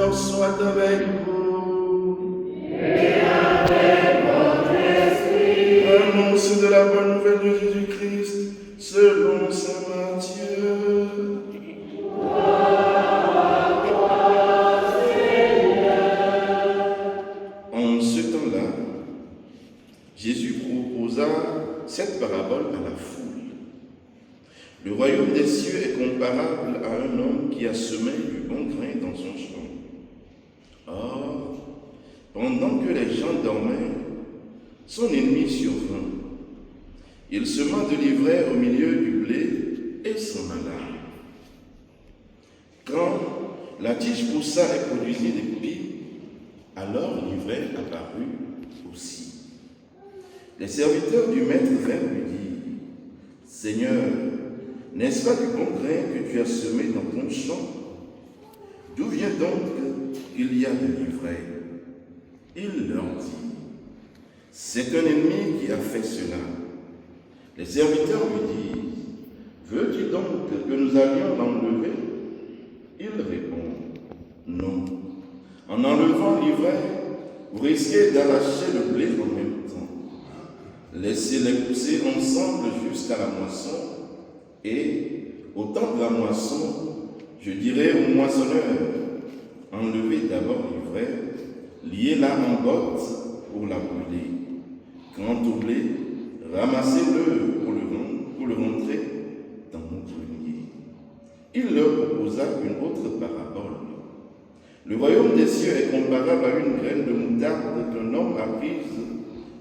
Soit avec vous. Et avec votre esprit. Annonce de la bonne nouvelle de Jésus-Christ selon saint Matthieu. En ce temps-là, Jésus proposa cette parabole à la foule. Le royaume des cieux est comparable à un homme qui a semé du bon grain dans son champ. Or, pendant que les gens dormaient, son ennemi survint. Il sema de l'ivraie au milieu du blé et s'en alla. Quand la tige poussa et produisit des pis, alors l'ivraie apparut aussi. Les serviteurs du maître vinrent lui dire : Seigneur, n'est-ce pas du bon grain que tu as semé dans ton champ ? D'où vient donc qu'il y a de l'ivraie ? Il leur dit : C'est un ennemi qui a fait cela. Les serviteurs lui disent : Veux-tu donc que nous allions l'enlever ? Il répond : Non. En enlevant l'ivraie, vous risquez d'arracher le blé en même temps. Laissez-les pousser ensemble jusqu'à la moisson, et au temps de la moisson, je dirai au moissonneur : Enlevez d'abord l'ivraie, liez-la en botte pour la brûler. Quant au blé, ramassez-le pour le rentrer dans mon grenier. Il leur proposa une autre parabole. Le royaume des cieux est comparable à une graine de moutarde qu'un homme a prise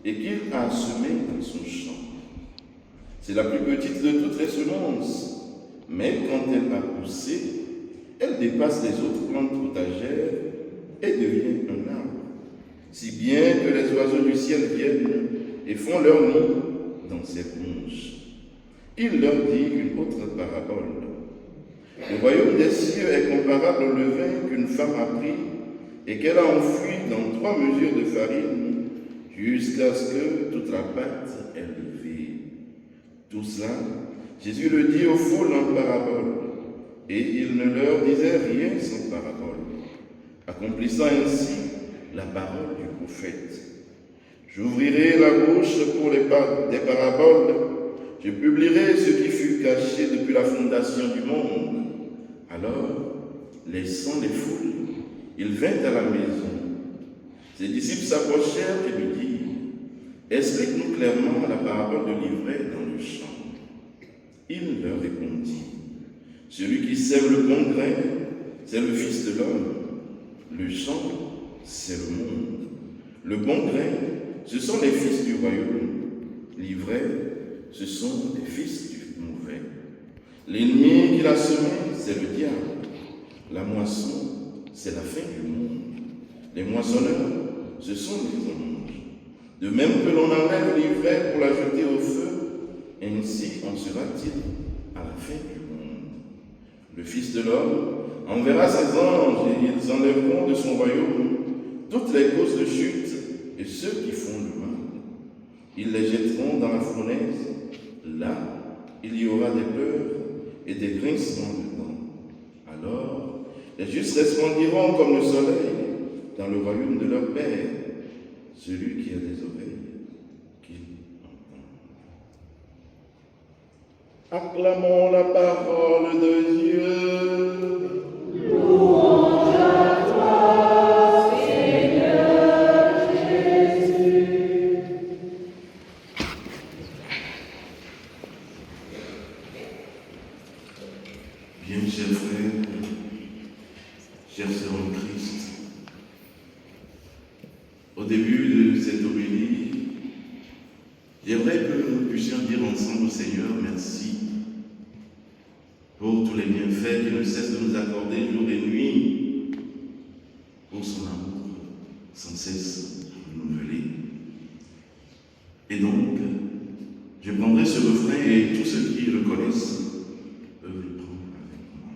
et qu'il a semée dans son champ. C'est la plus petite de toutes les semences, mais quand elle a poussé, elle dépasse les autres plantes potagères et devient un arbre, si bien que les oiseaux du ciel viennent et font leur nid dans ses branches. Il leur dit une autre parabole. Le royaume des cieux est comparable au levain qu'une femme a pris et qu'elle a enfoui dans 3 mesures de farine jusqu'à ce que toute la pâte est levée. Tout cela, Jésus le dit aux foules en parabole, et il ne leur disait rien sans parabole, accomplissant ainsi la parole du prophète. J'ouvrirai la bouche pour des paraboles, je publierai ce qui fut caché depuis la fondation du monde. Alors, laissant les foules, il vint à la maison. Ses disciples s'approchèrent et lui dirent : Explique-nous clairement la parabole de l'ivraie dans le champ. Il leur répondit : Celui qui sème le bon grain, c'est le Fils de l'homme. Le champ, c'est le monde. Le bon grain, ce sont les fils du royaume. L'ivraie, ce sont les fils du mauvais. L'ennemi qui l'a semé, c'est le diable. La moisson, c'est la fin du monde. Les moissonneurs, ce sont les anges. De même que l'on enlève l'ivraie pour la jeter au feu, ainsi en sera-t-il à la fin du monde. Le Fils de l'homme enverra ses anges et ils enlèveront de son royaume toutes les causes de chute et ceux qui font le mal. Ils les jetteront dans la fournaise. Là, il y aura des pleurs et des grincements de dents. Alors, les justes resplendiront comme le soleil dans le royaume de leur Père. Celui qui a des oreilles, qu'il entende. Acclamons la parole de Dieu. Louange à toi, Seigneur Jésus. Bien, chers frères, chers sœurs en Christ, au début de cette homélie, j'aimerais que nous puissions dire ensemble au Seigneur merci pour tous les bienfaits qu'il ne cesse de nous accorder jour et nuit, pour son amour sans cesse renouvelé. Et donc, je prendrai ce refrain et tous ceux qui le connaissent peuvent le prendre avec moi.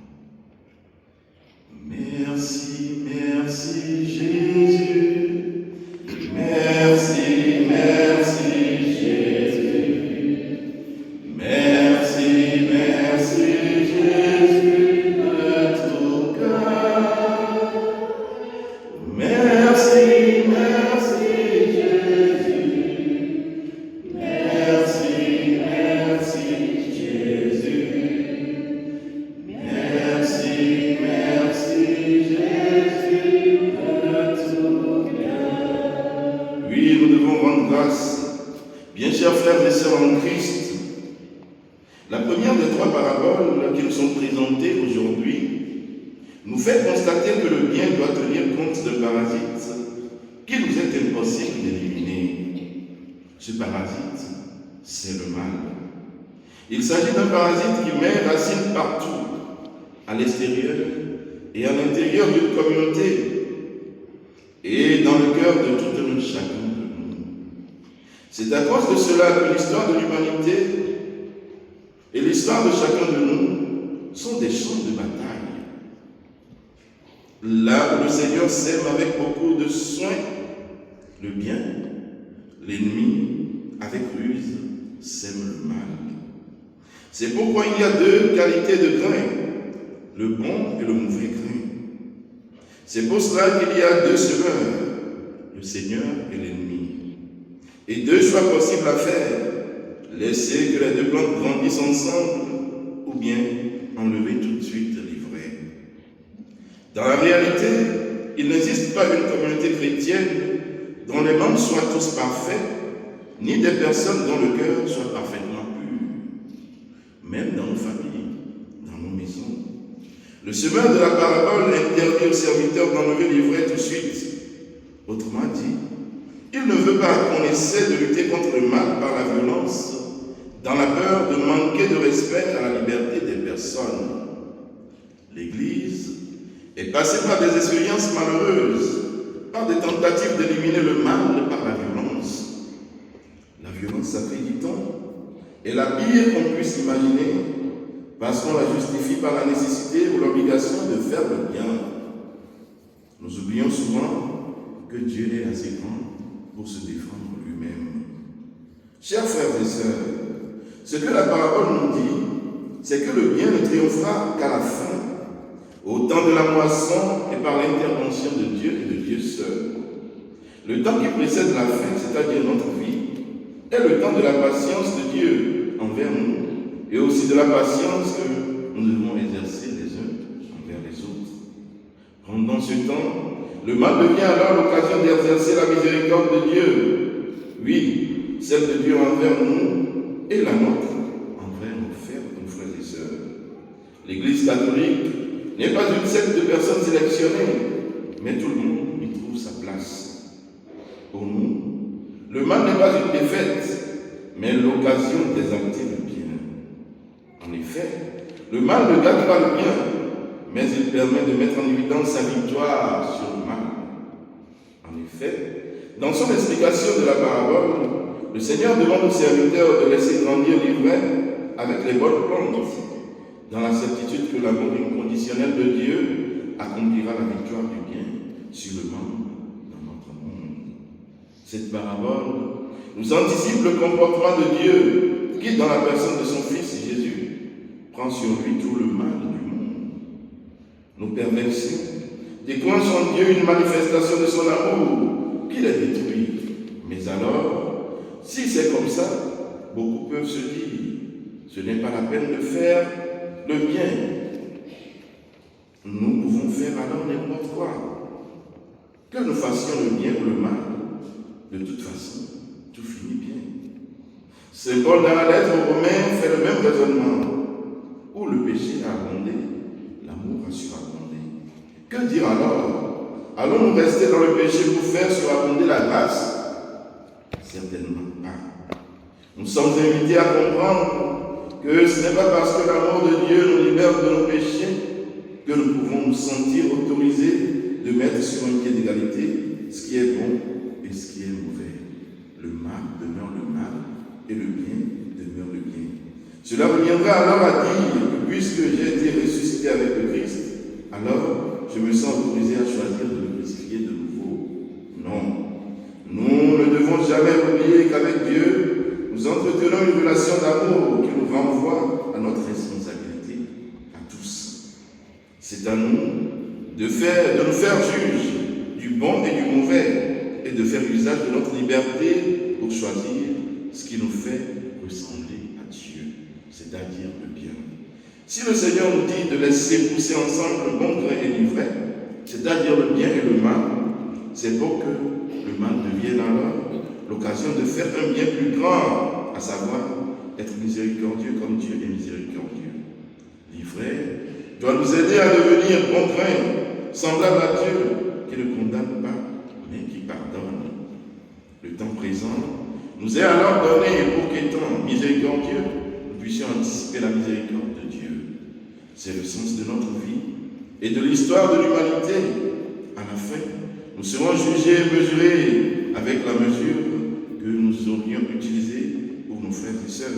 Merci, merci Jésus. Merci, merci Jésus. Merci, merci Jésus de tout cœur. frères et sœurs en Christ, la première des trois paraboles qui nous sont présentées aujourd'hui nous fait constater que le bien doit tenir compte d'un parasite qu'il nous est impossible d'éliminer. Ce parasite, c'est le mal. Il s'agit d'un parasite qui met racine partout, à l'extérieur et à l'intérieur d'une communauté et dans le cœur de tout un chacun de nous. C'est à cause de cela que l'histoire de l'humanité et l'histoire de chacun de nous sont des champs de bataille. Là où le Seigneur sème avec beaucoup de soin le bien, l'ennemi, avec ruse, sème le mal. C'est pourquoi il y a deux qualités de grain, le bon et le mauvais grain. C'est pour cela qu'il y a deux semeurs, le Seigneur et l'ennemi. Et deux choix possibles à faire, laisser que les deux plantes grandissent ensemble ou bien enlever tout de suite l'ivraie. Dans la réalité, il n'existe pas une communauté chrétienne dont les membres soient tous parfaits, ni des personnes dont le cœur soit parfaitement pur. Même dans nos familles, dans nos maisons. Le semeur de la parabole interdit au serviteur d'enlever l'ivraie tout de suite. Autrement dit, il ne veut pas qu'on essaie de lutter contre le mal par la violence, dans la peur de manquer de respect à la liberté des personnes. L'Église est passée par des expériences malheureuses, par des tentatives d'éliminer le mal par la violence. La violence, ça fait du temps, est la pire qu'on puisse imaginer, parce qu'on la justifie par la nécessité ou l'obligation de faire le bien. Nous oublions souvent que Dieu est assez grand pour se défendre lui-même. Chers frères et sœurs, ce que la parabole nous dit, c'est que le bien ne triomphera qu'à la fin, au temps de la moisson et par l'intervention de Dieu et de Dieu seul. Le temps qui précède la fin, c'est-à-dire notre vie, est le temps de la patience de Dieu envers nous et aussi de la patience que nous devons exercer les uns envers les autres. Pendant ce temps, le mal devient alors l'occasion d'exercer la miséricorde de Dieu. Oui, celle de Dieu envers nous et la nôtre envers nos frères et sœurs. L'Église catholique n'est pas une secte de personnes sélectionnées, mais tout le monde y trouve sa place. Pour nous, le mal n'est pas une défaite, mais l'occasion d'exalter le bien. En effet, le mal ne gagne pas le bien, mais il permet de mettre en évidence sa victoire sur le mal. En effet, dans son explication de la parabole, le Seigneur demande aux serviteurs de laisser grandir l'ivraie avec les bonnes plantes, dans la certitude que l'amour inconditionnel de Dieu accomplira la victoire du bien sur le mal dans notre monde. Cette parabole nous anticipe le comportement de Dieu qui, dans la personne de son Fils Jésus, prend sur lui tout le mal du monde. Nos perversions déclenchent en Dieu une manifestation de son amour qui les détruit. Mais alors, si c'est comme ça, beaucoup peuvent se dire, ce n'est pas la peine de faire le bien. Nous pouvons faire alors n'importe quoi. Que nous fassions le bien ou le mal, de toute façon, tout finit bien. Saint Paul dans la lettre aux Romains fait le même raisonnement. Où le péché a abondé, l'amour a surabondé. Que dire alors? Allons-nous rester dans le péché pour faire surabonder la grâce? Certainement pas. Nous sommes invités à comprendre que ce n'est pas parce que l'amour de Dieu nous libère de nos péchés que nous pouvons nous sentir autorisés de mettre sur un pied d'égalité ce qui est bon et ce qui est mauvais. Le mal demeure le mal et le bien demeure le bien. Cela reviendra alors à dire que puisque j'ai été ressuscité avec le Christ, alors je me sens autorisé à choisir de me crucifier de nouveau. Non. Nous ne devons jamais oublier qu'avec Dieu, nous entretenons une relation d'amour qui nous renvoie à notre responsabilité, à tous. C'est à nous de nous faire juges du bon et du mauvais et de faire usage de notre liberté pour choisir ce qui nous fait ressembler à Dieu, c'est-à-dire le bien. Si le Seigneur nous dit de laisser pousser ensemble le bon grain et l'ivraie, c'est-à-dire le bien et le mal, c'est pour que le mal devienne alors l'occasion de faire un bien plus grand à savoir être miséricordieux comme Dieu est miséricordieux. L'ivraie doit nous aider à devenir bon grain, semblable à Dieu, qui ne condamne pas, mais qui pardonne. Le temps présent nous est alors donné pour qu'étant miséricordieux, nous puissions anticiper la miséricorde de Dieu. C'est le sens de notre vie et de l'histoire de l'humanité. À la fin, nous serons jugés et mesurés avec la mesure que nous aurions utilisée pour nos frères et sœurs.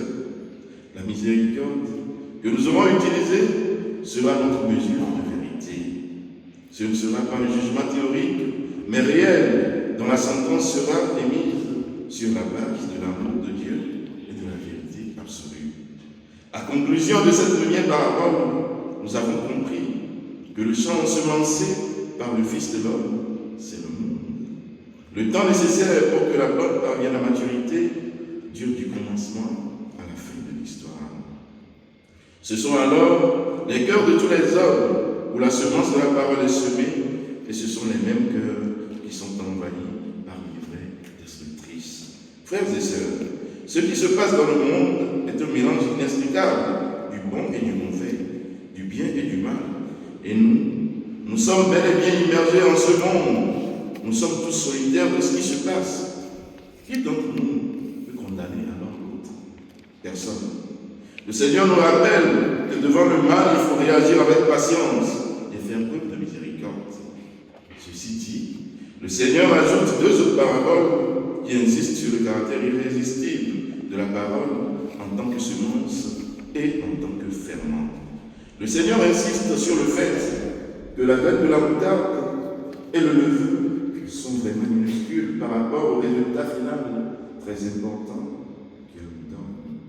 La miséricorde que nous aurons utilisée sera notre mesure de vérité. Ce ne sera pas un jugement théorique, mais réel, dont la sentence sera émise sur la base de l'amour de Dieu et de la vérité absolue. À conclusion de cette première parabole, nous avons compris que le champ ensemencé par le Fils de l'homme, c'est le monde. Le temps nécessaire pour que la plante parvienne à maturité dure du commencement à la fin de l'histoire. Ce sont alors les cœurs de tous les hommes où la semence de la parole est semée, et ce sont les mêmes cœurs qui sont envahis par l'ivraie destructrice. Frères et sœurs, ce qui se passe dans le monde est un mélange inextricable du bon et du mauvais, du bien et du mal. Et nous sommes bel et bien immergés en ce monde. Nous sommes tous solitaires de ce qui se passe. Qui d'entre nous peut condamner alors l'autre? Personne. Le Seigneur nous rappelle que devant le mal, il faut réagir avec patience et faire preuve de miséricorde. Ceci dit, le Seigneur ajoute deux autres paraboles qui insistent sur le caractère irrésistible de la parole en tant que semence et en tant que ferment. Le Seigneur insiste sur le fait que la graine de la moutarde et le levain sont vraiment minuscules par rapport au résultat final très important qu'elle nous donne.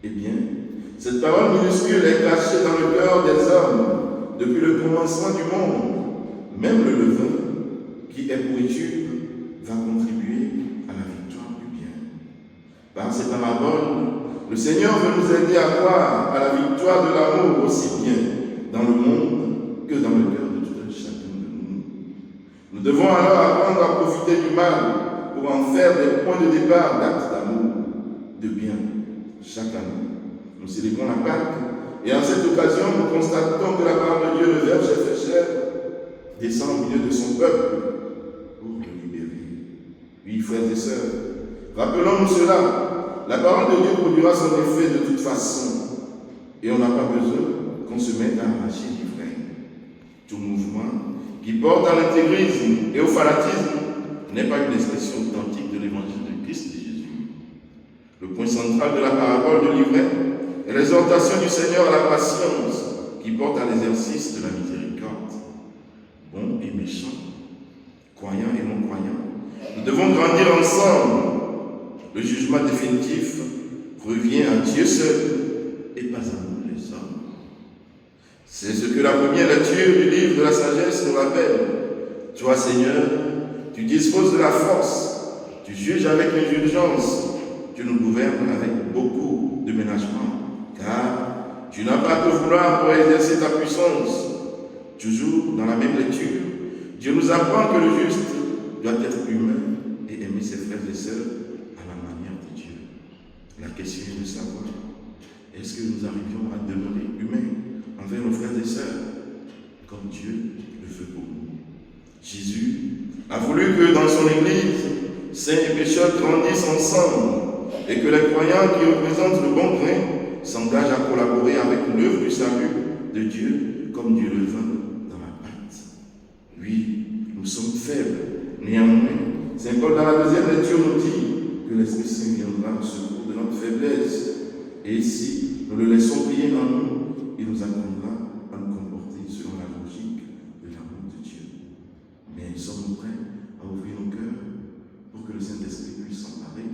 Eh bien, cette parole minuscule est cachée dans le cœur des hommes depuis le commencement du monde. Même le levain, qui est pourriture, va contribuer à la victoire du bien. Par ces paraboles, le Seigneur veut nous aider à croire à la victoire de l'amour aussi bien dans le monde que dans le cœur de tout un chacun de nous. Nous devons alors apprendre à profiter du mal pour en faire des points de départ d'actes d'amour, de bien. Chaque année, nous célébrons la Pâque et en cette occasion, nous constatons que la parole de Dieu, le Verbe s'est fait chair, descend au milieu de son peuple pour le libérer. Oui, frères et sœurs, rappelons-nous cela. La parole de Dieu produira son effet de toute façon et on n'a pas besoin qu'on se mette à arracher l'ivraie. Tout mouvement qui porte à l'intégrisme et au fanatisme n'est pas une expression authentique de l'évangile de Christ et Jésus. Le point central de la parabole de l'ivraie est l'exhortation du Seigneur à la patience qui porte à l'exercice de la miséricorde. Bons et méchants, croyants et non-croyants, nous devons grandir ensemble. Le jugement définitif revient à Dieu seul et pas à nous les hommes. C'est ce que la première lecture du livre de la sagesse nous rappelle. Toi, Seigneur, tu disposes de la force, tu juges avec indulgence, tu nous gouvernes avec beaucoup de ménagement, car tu n'as pas à te vouloir pour exercer ta puissance. Toujours dans la même lecture, Dieu nous apprend que le juste doit être humain et aimer ses frères et sœurs à la manière de Dieu. La question est de savoir, est-ce que nous arrivions à demeurer humains envers nos frères et sœurs, comme Dieu le veut pour nous? Jésus a voulu que dans son Église, saints et pécheurs grandissent ensemble et que les croyants qui représentent le bon grain s'engagent à collaborer avec l'œuvre du salut de Dieu comme Dieu le veut dans la pâte. Oui, nous sommes faibles, néanmoins, Saint Paul dans la deuxième lecture nous dit que l'Esprit Saint viendra au secours de notre faiblesse et si nous le laissons prier en nous, il nous apprendra à nous comporter selon la logique de l'amour de Dieu. Mais sommes-nous prêts à ouvrir nos cœurs pour que le Saint-Esprit puisse s'emparer?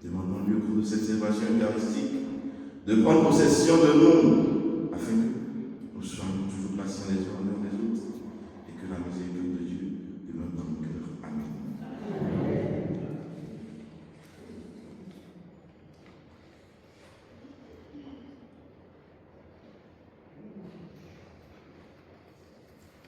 Demandons-lui au cours de cette célébration eucharistique de prendre possession de nous